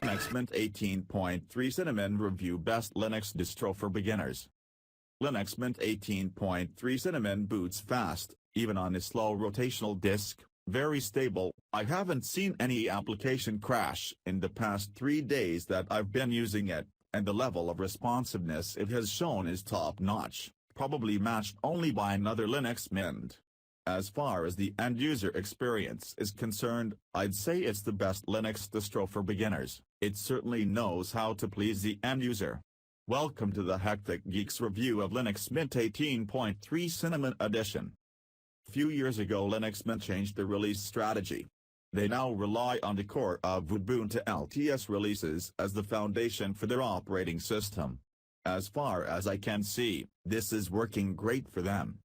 Linux Mint 18.3 Cinnamon Review Best Linux Distro for Beginners. Linux Mint 18.3 Cinnamon boots fast, even on a slow rotational disk, very stable. I haven't seen any application crash in the past 3 days that I've been using it, and the level of responsiveness it has shown is top-notch, probably matched only by another Linux Mint. As far as the end-user experience is concerned, I'd say it's the best Linux distro for beginners. It certainly knows how to please the end-user. Welcome to the Hectic Geeks review of Linux Mint 18.3 Cinnamon Edition. A few years ago Linux Mint changed the release strategy. They now rely on the core of Ubuntu LTS releases as the foundation for their operating system. As far as I can see, this is working great for them.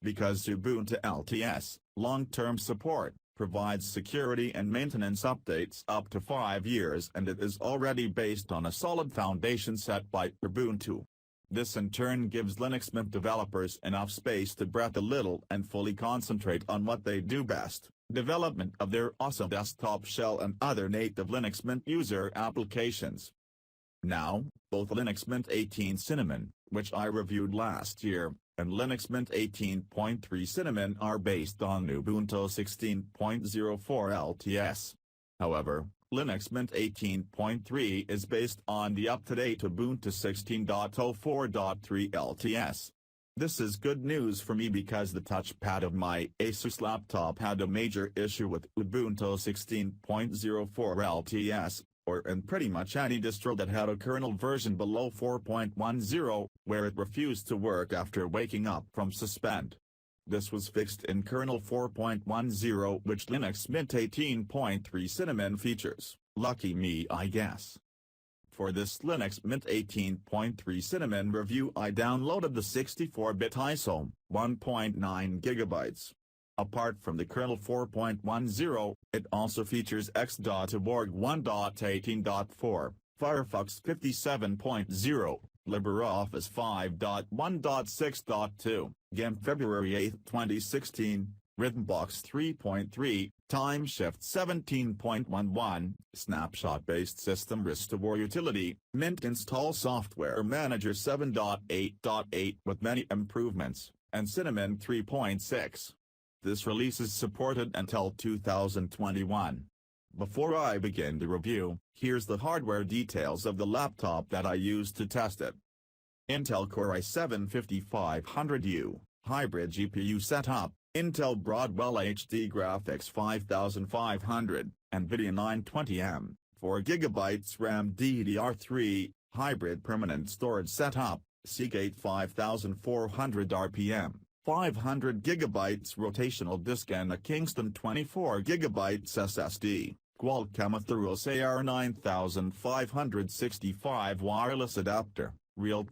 Because Ubuntu LTS, long-term support, provides security and maintenance updates up to 5 years, and it is already based on a solid foundation set by Ubuntu. This in turn gives Linux Mint developers enough space to breathe a little and fully concentrate on what they do best, development of their awesome desktop shell and other native Linux Mint user applications. Now, both Linux Mint 18 Cinnamon, which I reviewed last year, and Linux Mint 18.3 Cinnamon are based on Ubuntu 16.04 LTS. However, Linux Mint 18.3 is based on the up-to-date Ubuntu 16.04.3 LTS. This is good news for me because the touchpad of my Asus laptop had a major issue with Ubuntu 16.04 LTS, or in pretty much any distro that had a kernel version below 4.10, where it refused to work after waking up from suspend. This was fixed in kernel 4.10, which Linux Mint 18.3 Cinnamon features. Lucky me, I guess. For this Linux Mint 18.3 Cinnamon review I downloaded the 64-bit ISO, 1.9 GB. Apart from the kernel 4.10, it also features X.org 1.18.4, Firefox 57.0, LibreOffice 5.1.6.2, GIMP February 8, 2016, Rhythmbox 3.3, Timeshift 17.11, Snapshot-based system restore utility, Mint Install Software Manager 7.8.8 with many improvements, and Cinnamon 3.6. This release is supported until 2021. Before I begin the review, here's the hardware details of the laptop that I used to test it. Intel Core i7-5500U, hybrid GPU setup, Intel Broadwell HD Graphics 5500, NVIDIA 920M, 4GB RAM DDR3, hybrid permanent storage setup, Seagate 5400 RPM. 500 GB rotational disk and a Kingston 24 GB SSD, Qualcomm Atheros AR9565 wireless adapter, Realtek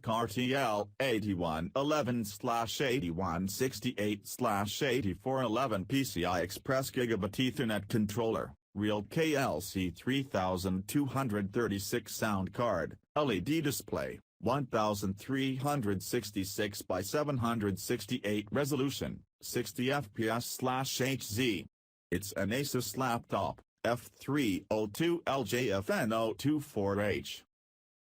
TL8111/8168/8411 PCI Express Gigabit Ethernet controller, Realtek LC3236 sound card, LED display. 1366 by 768 resolution, 60 fps/Hz. It's an Asus laptop, F302LJFN024H.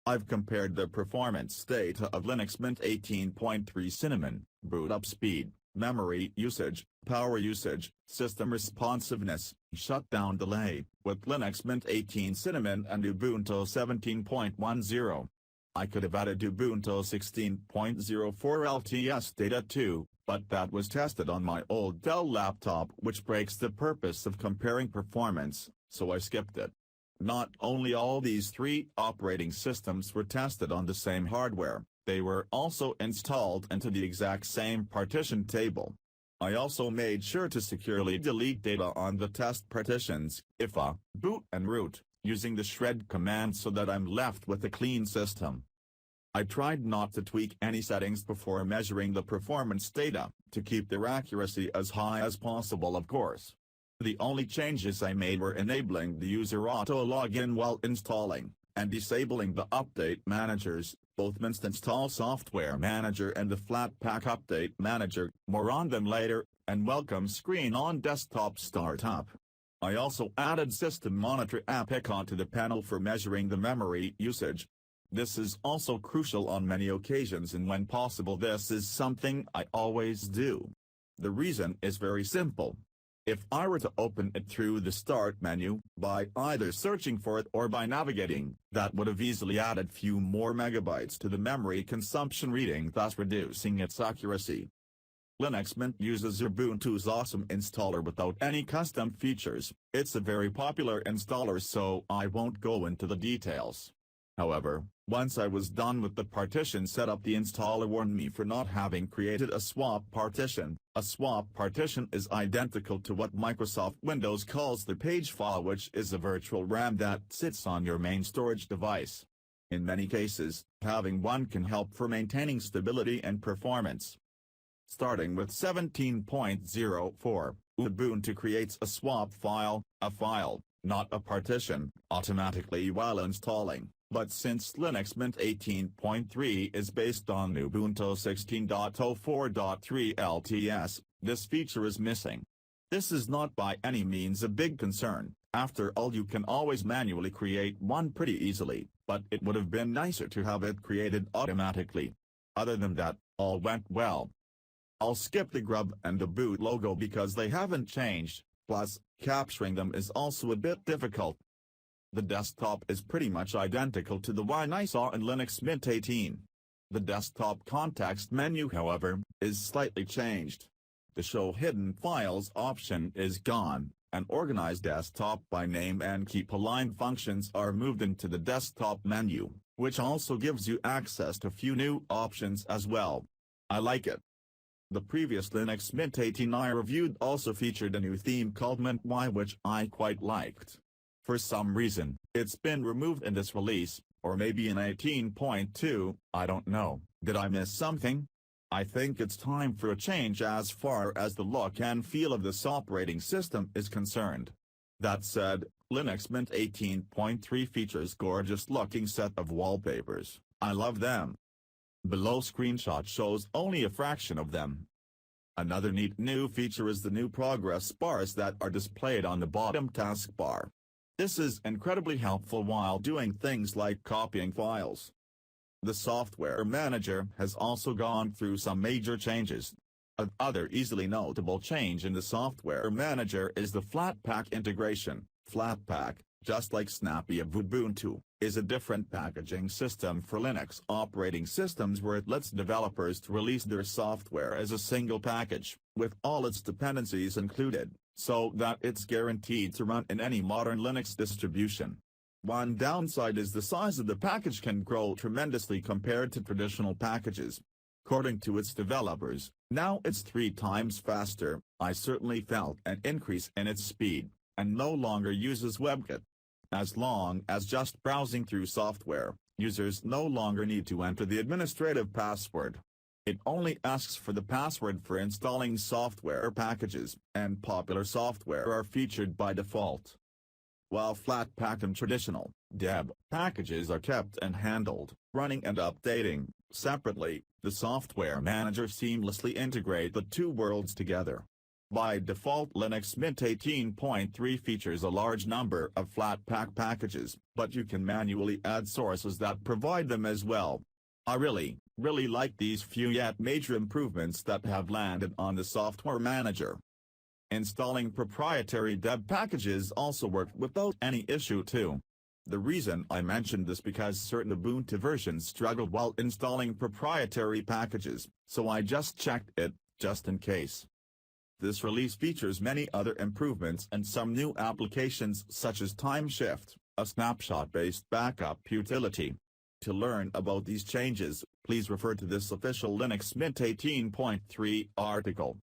I've compared the performance data of Linux Mint 18.3 Cinnamon, boot up speed, memory usage, power usage, system responsiveness, shutdown delay, with Linux Mint 18 Cinnamon and Ubuntu 17.10. I could have added Ubuntu 16.04 LTS data too, but that was tested on my old Dell laptop, which breaks the purpose of comparing performance, so I skipped it. Not only all these 3 operating systems were tested on the same hardware, they were also installed into the exact same partition table. I also made sure to securely delete data on the test partitions, IFA, boot and root, using the shred command so that I'm left with a clean system. I tried not to tweak any settings before measuring the performance data, to keep their accuracy as high as possible of course. The only changes I made were enabling the user auto login while installing, and disabling the update managers, both Mint Install Software Manager and the Flatpak Update Manager, more on them later, and welcome screen on desktop startup. I also added System Monitor app icon to the panel for measuring the memory usage. This is also crucial on many occasions, and when possible this is something I always do. The reason is very simple. If I were to open it through the Start menu, by either searching for it or by navigating, that would have easily added few more megabytes to the memory consumption reading, thus reducing its accuracy. Linux Mint uses Ubuntu's awesome installer without any custom features. It's a very popular installer, so I won't go into the details. However, once I was done with the partition setup, the installer warned me for not having created a swap partition. A swap partition is identical to what Microsoft Windows calls the page file, which is a virtual RAM that sits on your main storage device. In many cases, having one can help for maintaining stability and performance. Starting with 17.04, Ubuntu creates a swap file, not a partition, automatically while installing. But since Linux Mint 18.3 is based on Ubuntu 16.04.3 LTS, this feature is missing. This is not by any means a big concern. After all, you can always manually create one pretty easily, but it would have been nicer to have it created automatically. Other than that, all went well. I'll skip the grub and the boot logo because they haven't changed, plus, capturing them is also a bit difficult. The desktop is pretty much identical to the one I saw in Linux Mint 18. The desktop context menu, however, is slightly changed. The Show Hidden Files option is gone, and Organize Desktop by Name and Keep Aligned functions are moved into the desktop menu, which also gives you access to few new options as well. I like it. The previous Linux Mint 18 I reviewed also featured a new theme called Mint Y, which I quite liked. For some reason, it's been removed in this release, or maybe in 18.2, I don't know. Did I miss something? I think it's time for a change as far as the look and feel of this operating system is concerned. That said, Linux Mint 18.3 features gorgeous-looking set of wallpapers. I love them. Below screenshot shows only a fraction of them. Another neat new feature is the new progress bars that are displayed on the bottom taskbar. This is incredibly helpful while doing things like copying files. The software manager has also gone through some major changes. Another easily notable change in the software manager is the Flatpak integration. Flatpak, just like Snappy of Ubuntu, is a different packaging system for Linux operating systems where it lets developers to release their software as a single package, with all its dependencies included, so that it's guaranteed to run in any modern Linux distribution. One downside is the size of the package can grow tremendously compared to traditional packages. According to its developers, now it's 3 times faster. I certainly felt an increase in its speed, and no longer uses WebKit. As long as just browsing through software, users no longer need to enter the administrative password. It only asks for the password for installing software packages, and popular software are featured by default. While Flatpak and traditional deb packages are kept and handled, running and updating separately, the software manager seamlessly integrates the two worlds together. By default, Linux Mint 18.3 features a large number of Flatpak packages, but you can manually add sources that provide them as well. I really like these few yet major improvements that have landed on the software manager. Installing proprietary deb packages also worked without any issue too. The reason I mentioned this because certain Ubuntu versions struggled while installing proprietary packages, so I just checked it, just in case. This release features many other improvements and some new applications such as Timeshift, a snapshot-based backup utility. To learn about these changes, please refer to this official Linux Mint 18.3 article.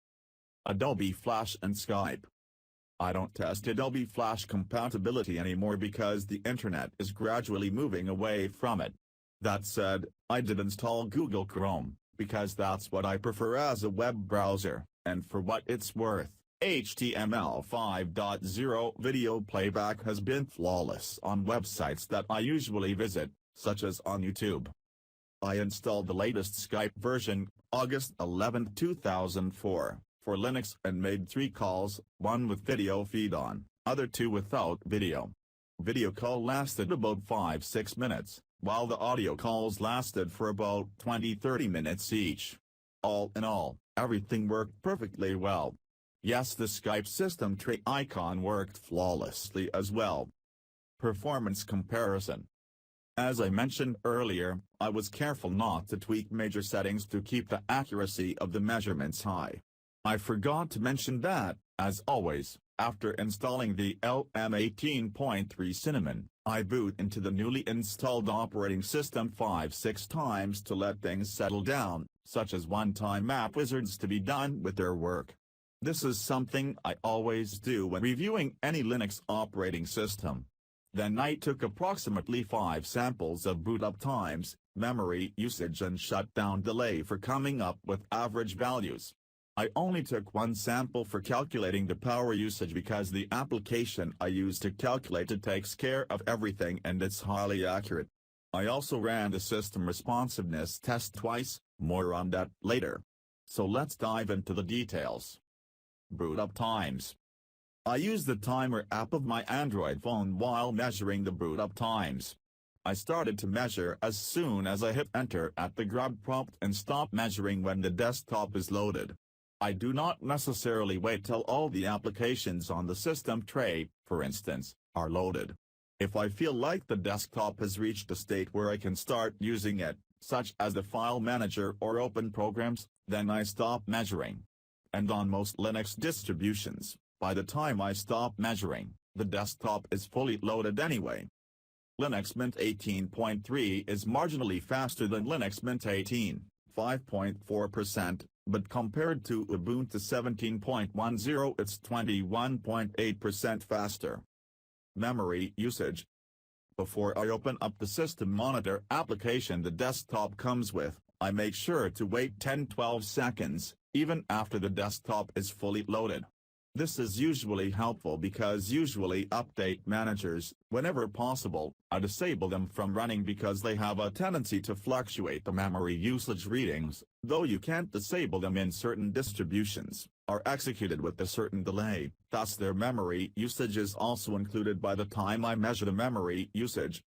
Adobe Flash and Skype. I don't test Adobe Flash compatibility anymore because the internet is gradually moving away from it. That said, I did install Google Chrome, because that's what I prefer as a web browser. And for what it's worth, HTML 5.0 video playback has been flawless on websites that I usually visit, such as on YouTube. I installed the latest Skype version, August 11, 2004. for Linux and made 3 calls, one with video feed on, other 2 without video. Video call lasted about 5-6 minutes, while the audio calls lasted for about 20-30 minutes each. All in all, everything worked perfectly well. Yes, the Skype system tray icon worked flawlessly as well. Performance comparison. As I mentioned earlier, I was careful not to tweak major settings to keep the accuracy of the measurements high. I forgot to mention that, as always, after installing the LM18.3 Cinnamon, I boot into the newly installed operating system 5-6 times to let things settle down, such as one-time app wizards to be done with their work. This is something I always do when reviewing any Linux operating system. Then I took approximately 5 samples of boot up times, memory usage and shutdown delay for coming up with average values. I only took 1 sample for calculating the power usage because the application I use to calculate it takes care of everything and it's highly accurate. I also ran the system responsiveness test twice, more on that later. So let's dive into the details. Boot up times. I use the timer app of my Android phone while measuring the boot up times. I started to measure as soon as I hit enter at the grub prompt and stop measuring when the desktop is loaded. I do not necessarily wait till all the applications on the system tray, for instance, are loaded. If I feel like the desktop has reached a state where I can start using it, such as the file manager or open programs, then I stop measuring. And on most Linux distributions, by the time I stop measuring, the desktop is fully loaded anyway. Linux Mint 18.3 is marginally faster than Linux Mint 18, 5.4%, but compared to Ubuntu 17.10 it's 21.8% faster. Memory usage. Before I open up the System Monitor application the desktop comes with, I make sure to wait 10-12 seconds, even after the desktop is fully loaded. This is usually helpful because usually update managers, whenever possible, I disable them from running because they have a tendency to fluctuate the memory usage readings, though you can't disable them in certain distributions, are executed with a certain delay, thus their memory usage is also included by the time I measure the memory usage.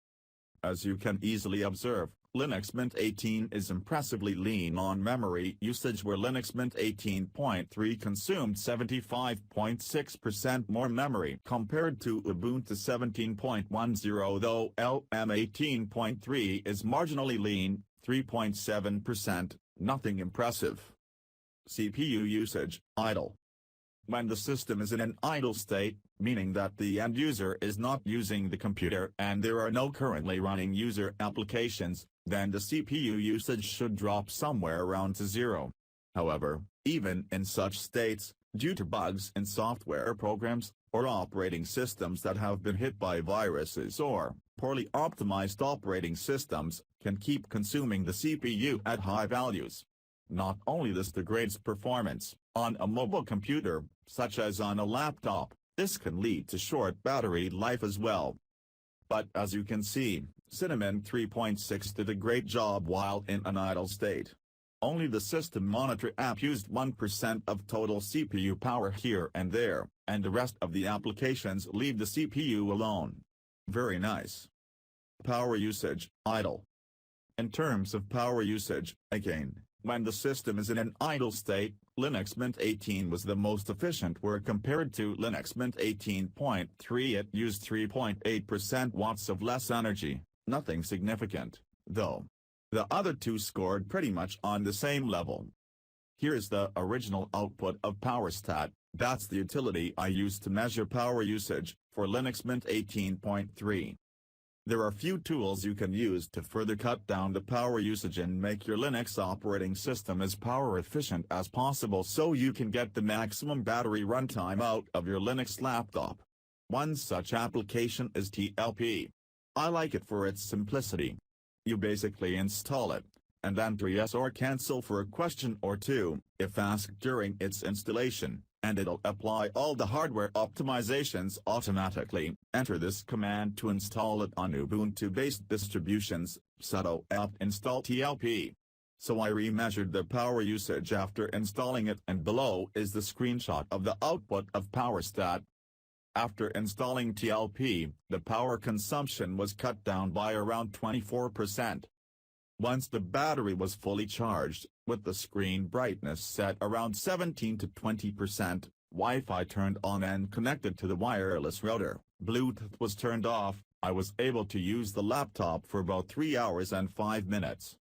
As you can easily observe, Linux Mint 18 is impressively lean on memory usage where Linux Mint 18.3 consumed 75.6% more memory compared to Ubuntu 17.10 though LM18.3 is marginally lean, 3.7%, nothing impressive. CPU usage, idle. When the system is in an idle state, meaning that the end user is not using the computer and there are no currently running user applications, then the CPU usage should drop somewhere around to 0. However, even in such states, due to bugs in software programs, or operating systems that have been hit by viruses or poorly optimized operating systems, can keep consuming the CPU at high values. Not only this degrades performance, on a mobile computer, such as on a laptop, this can lead to short battery life as well. But as you can see, Cinnamon 3.6 did a great job while in an idle state. Only the System Monitor app used 1% of total CPU power here and there, and the rest of the applications leave the CPU alone. Very nice. Power usage, idle. In terms of power usage, again, when the system is in an idle state, Linux Mint 18 was the most efficient where compared to Linux Mint 18.3 it used 3.8% watts of less energy, nothing significant, though. The other two scored pretty much on the same level. Here's the original output of PowerStat, that's the utility I use to measure power usage, for Linux Mint 18.3. There are few tools you can use to further cut down the power usage and make your Linux operating system as power efficient as possible so you can get the maximum battery runtime out of your Linux laptop. One such application is TLP. I like it for its simplicity. You basically install it, and enter yes or cancel for a question or two, if asked during its installation, and it'll apply all the hardware optimizations automatically. Enter this command to install it on Ubuntu-based distributions, sudo apt install TLP. So I remeasured the power usage after installing it, and below is the screenshot of the output of PowerStat. After installing TLP, the power consumption was cut down by around 24%. Once the battery was fully charged, with the screen brightness set around 17 to 20%, Wi-Fi turned on and connected to the wireless router, Bluetooth was turned off, I was able to use the laptop for about 3 hours and 5 minutes.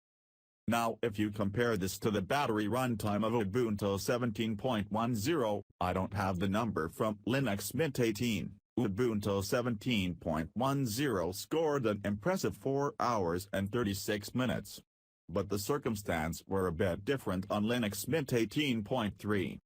Now if you compare this to the battery runtime of Ubuntu 17.10, I don't have the number from Linux Mint 18. Ubuntu 17.10 scored an impressive 4 hours and 36 minutes. But the circumstances were a bit different on Linux Mint 18.3.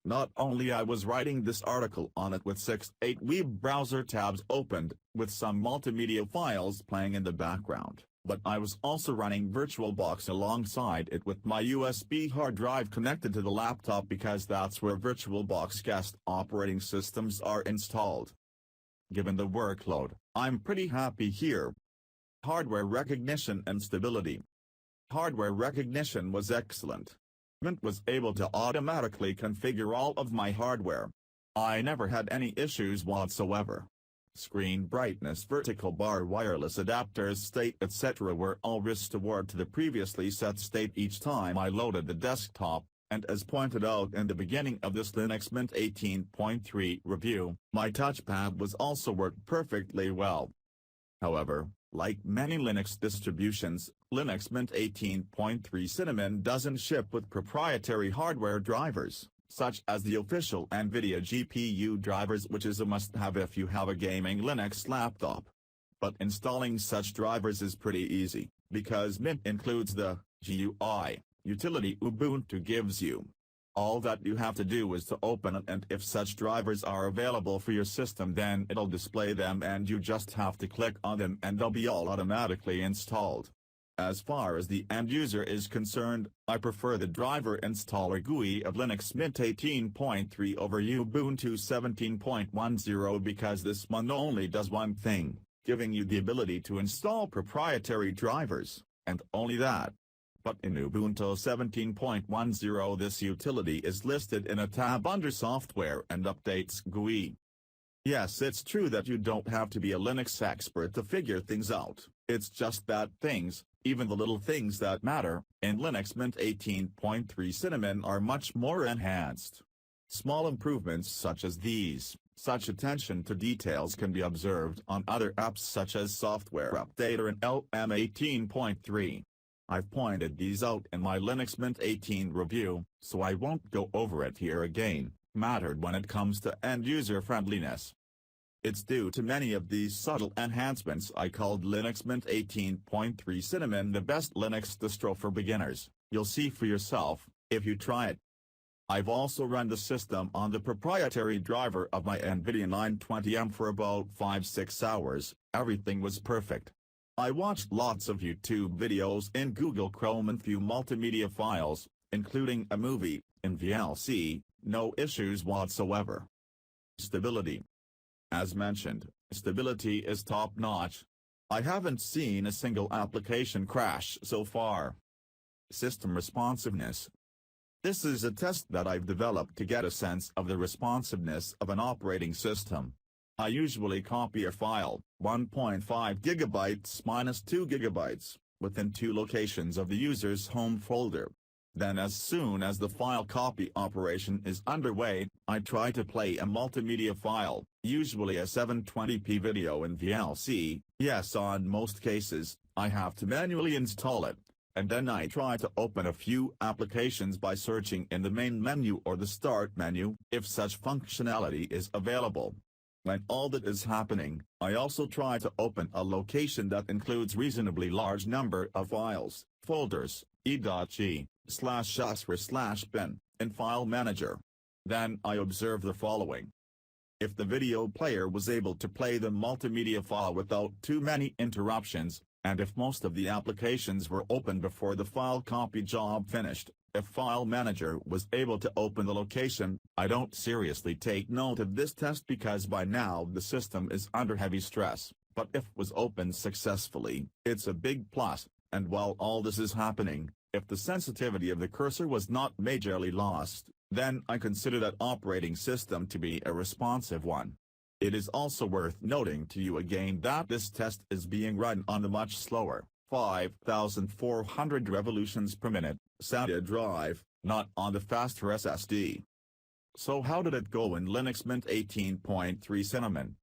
Not only I was writing this article on it with 6-8 web browser tabs opened, with some multimedia files playing in the background, but I was also running VirtualBox alongside it with my USB hard drive connected to the laptop because that's where VirtualBox guest operating systems are installed. Given the workload, I'm pretty happy here. Hardware recognition and stability. Hardware recognition was excellent. Mint was able to automatically configure all of my hardware. I never had any issues whatsoever. Screen brightness, vertical bar, wireless adapters, state etc. were all restored to the previously set state each time I loaded the desktop, and as pointed out in the beginning of this Linux Mint 18.3 review, my touchpad was also worked perfectly well. However, like many Linux distributions, Linux Mint 18.3 Cinnamon doesn't ship with proprietary hardware drivers, such as the official NVIDIA GPU drivers, which is a must-have if you have a gaming Linux laptop. But installing such drivers is pretty easy, because Mint includes the GUI utility Ubuntu gives you. All that you have to do is to open it, and if such drivers are available for your system, then it'll display them and you just have to click on them and they'll be all automatically installed. As far as the end user is concerned, I prefer the driver installer GUI of Linux Mint 18.3 over Ubuntu 17.10 because this one only does one thing, giving you the ability to install proprietary drivers, and only that. But in Ubuntu 17.10 this utility is listed in a tab under Software and Updates GUI. Yes, it's true that you don't have to be a Linux expert to figure things out, it's just that things, even the little things that matter, in Linux Mint 18.3 Cinnamon are much more enhanced. Small improvements such as these, such attention to details can be observed on other apps such as Software Updater and LM 18.3. I've pointed these out in my Linux Mint 18 review, so I won't go over it here again. Mattered when it comes to end-user friendliness. It's due to many of these subtle enhancements I called Linux Mint 18.3 Cinnamon the best Linux distro for beginners. You'll see for yourself, if you try it. I've also run the system on the proprietary driver of my NVIDIA 920M for about 5-6 hours, everything was perfect. I watched lots of YouTube videos in Google Chrome and few multimedia files, including a movie, in VLC, no issues whatsoever. Stability. As mentioned, stability is top-notch. I haven't seen a single application crash so far. System responsiveness. This is a test that I've developed to get a sense of the responsiveness of an operating system. I usually copy a file, 1.5 GB minus 2 GB, within 2 locations of the user's home folder. Then as soon as the file copy operation is underway, I try to play a multimedia file, usually a 720p video in VLC. Yes, on most cases, I have to manually install it, and then I try to open a few applications by searching in the main menu or the start menu, if such functionality is available. When all that is happening, I also try to open a location that includes reasonably large number of files, folders, e.g/us/bin, in File Manager. Then I observe the following. If the video player was able to play the multimedia file without too many interruptions, and if most of the applications were open before the file copy job finished, if File Manager was able to open the location, I don't seriously take note of this test because by now the system is under heavy stress, but if it was opened successfully, it's a big plus, and while all this is happening, If the sensitivity of the cursor was not majorly lost, then I consider that operating system to be a responsive one. It is also worth noting to you again that this test is being run on a much slower, 5,400 revolutions per minute, SATA drive, not on the faster SSD. So how did it go in Linux Mint 18.3 Cinnamon?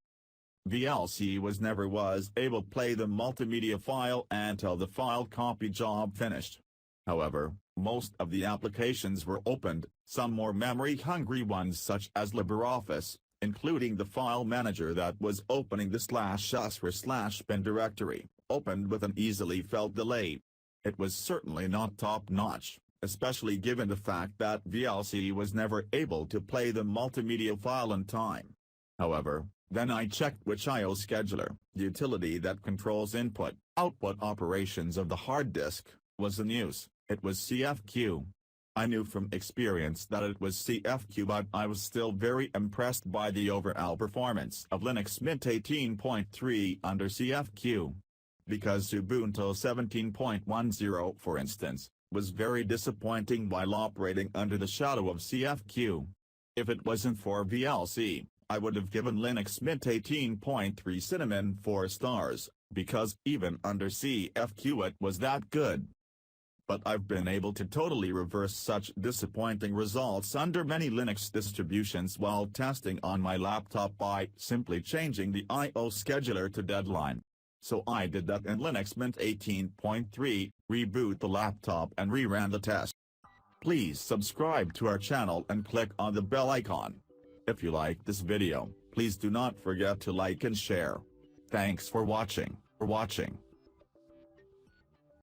VLC never was able to play the multimedia file until the file copy job finished. However, most of the applications were opened, some more memory-hungry ones such as LibreOffice, including the file manager that was opening the /us/bin directory, opened with an easily felt delay. It was certainly not top-notch, especially given the fact that VLC was never able to play the multimedia file in time. However, then I checked which I/O scheduler, the utility that controls input-output operations of the hard disk, was in use. It was CFQ. I knew from experience that it was CFQ, but I was still very impressed by the overall performance of Linux Mint 18.3 under CFQ. Because Ubuntu 17.10, for instance, was very disappointing while operating under the shadow of CFQ. If it wasn't for VLC, I would have given Linux Mint 18.3 Cinnamon 4 stars, because even under CFQ it was that good. But I've been able to totally reverse such disappointing results under many Linux distributions while testing on my laptop by simply changing the I/O scheduler to deadline. So I did that in Linux Mint 18.3, reboot the laptop and reran the test. Please subscribe to our channel and click on the bell icon. If you like this video, please do not forget to like and share. Thanks for watching.